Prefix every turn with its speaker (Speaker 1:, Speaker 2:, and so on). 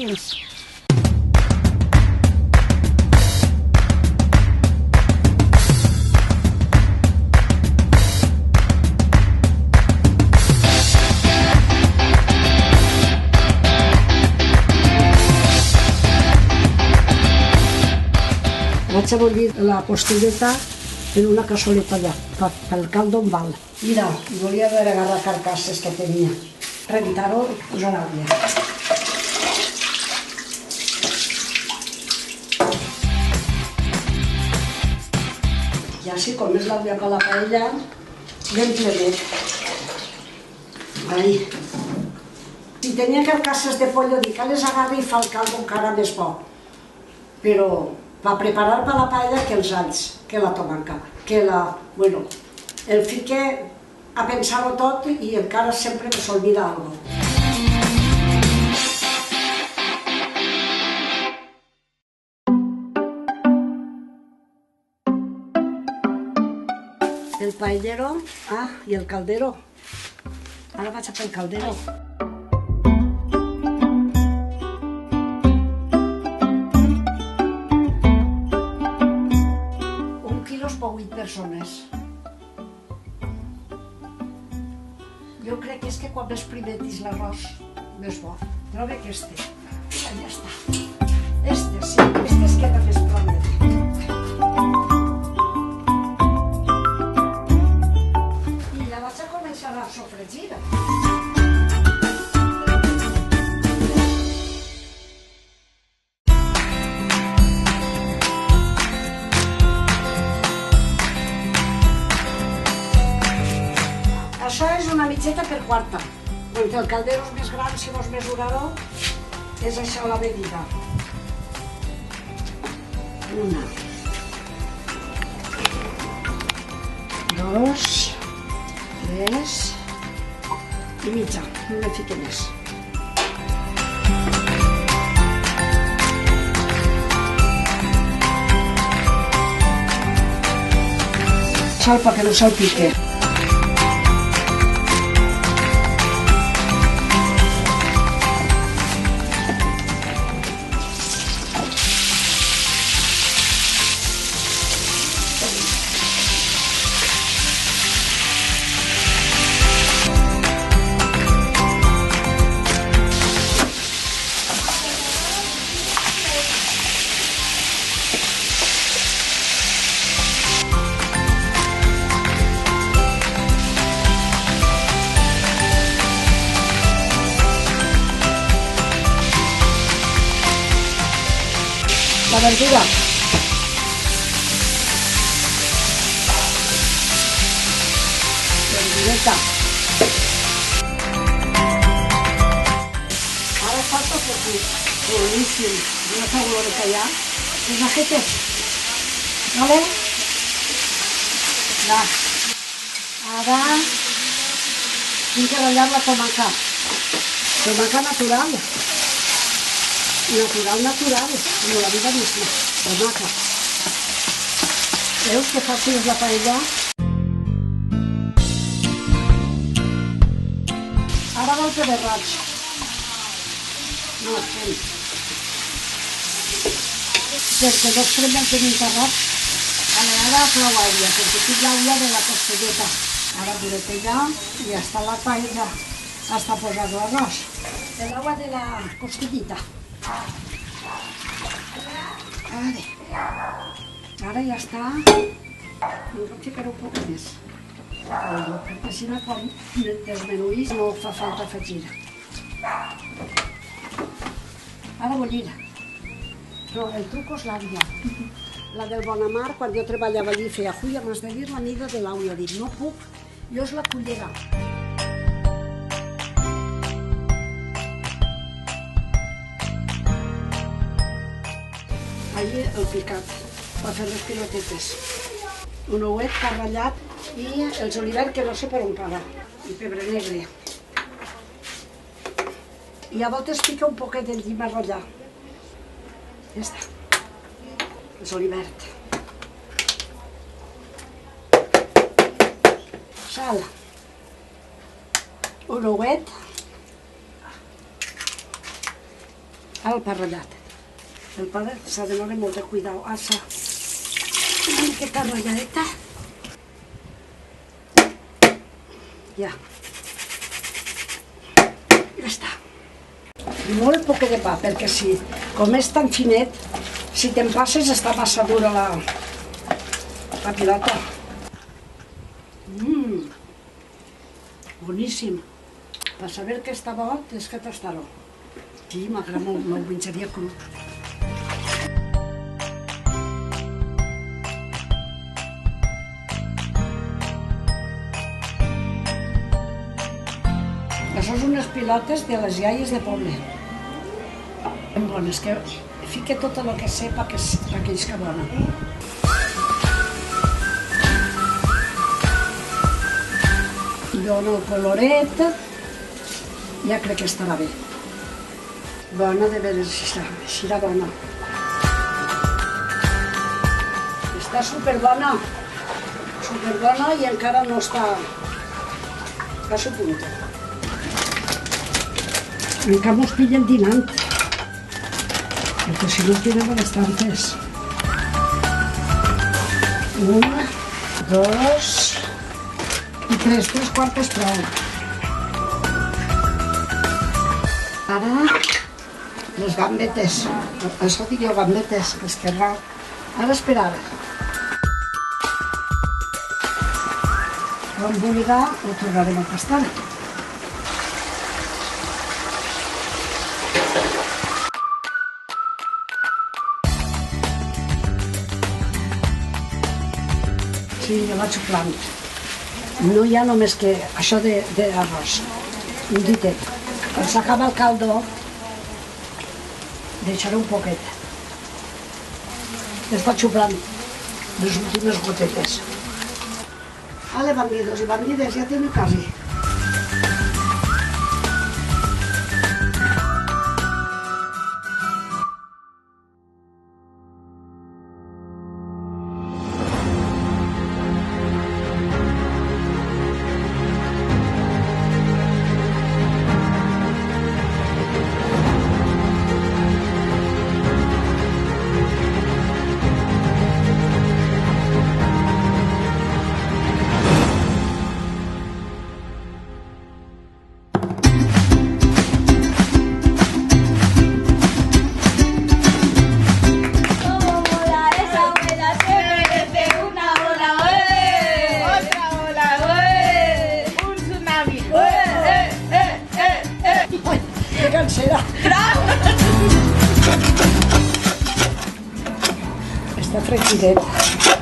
Speaker 1: ingredients. Vaig a bullir la costilleta en una cassoleta allà, pel caldo on val. Mira, volia veure agarrar carcasses que tenia. Reventar-ho i posar l'àvia. I així, com és l'àvia per la paella, ben plenet. Ai. Si tenia carcasses de pollo, dic que les agarri i fa el caldo encara més bo. Però va preparar per la paella que els alls, que la tomaca, que la... Bueno, el fique a pensar-ho tot i encara sempre que s'olvida alguna cosa. El paellero, i el caldero. Ara vaig a fer el caldero. Per 8 persones. Jo crec que és que quan més primetis l'arròs, més bo. Trobo que este. Ja està. Este sí, este es queda més primet. I ja vaig a començar a sofregir. Això és una mitjeta per quarta. Quan el caldero és més gran, si vols mesurar-ho, és això la medida. Una. 2. 3. I mitja. No me fico més. Sal perquè no salpique. La verdura. Verdureta. Ara falta poquito. Buenísimo. Una favorita ya. ¿Un ajete? ¿Vale? Ya. Ara tinc que ratllar la tomaca. Tomaca natural. Natural, como la vida misma, tomaca. ¿Veus que fàcil és la paella? Ara va el peberroig. No, fem. Perquè no extremem que m'enterrat. Ara prou aigua, perquè tinc l'aigua de la costelleta. Ara durete ja i està la paella. Hasta posar l'arròs. L'aigua de la costillita. Vale. Ara ja està. Em ficaré un poc més. Perquè si no, quan desmenuís no fa falta afegir. Ara bullir. Però el truc és l'àvia. La del Bonamar, quan jo treballava allí, feia Julia, m'has de dir la mida de l'àvia. Dic, no puc, jo és la cullera. Allí el picat, per fer les pilotetes. Un ouet carrallat i el julivert que no sé per on parar. I pebre negre. I a voltes pica un poquet de llim a ratllar. Ja està. El julivert. Sal. Un ouet. al pa ratllat. El pa s'ha de donar molt de cuidado. Alça una miqueta ratlladeta. Ja. Ja està. Molt poc de pa, perquè si, com és tan finet, si te'n passes està massa dura la pilota. Boníssim. Per saber que està bo, tens que tastar-ho. Sí, m'agrada molt, no ho menjaria cru. Això són unes pilotes de les iaies de poble. Ben bones, que fica tot el que sé perquè isca bona. Dona el coloret, ja crec que estarà bé. Bona, de veres, serà bona. Està superbona i encara no està a su punto. Encara mos pillen dinant, perquè si no es tenen bastantes. 1, 2 i 3 quarts prou. Ara, les gambetes. Això dic jo, gambetes, esquerra. Ara esperar. Quan vulgui, ho tornarem a tastar. Sí, jo vaig xuclant. No hi ha només que això d'arròs, un ditet. Quan s'acaba el caldo, deixaré un poquet. Es va xuclant les últimes gotetes. Ale, bandidos i bandides, ja tenim quasi. Cansera. Està fresquidet.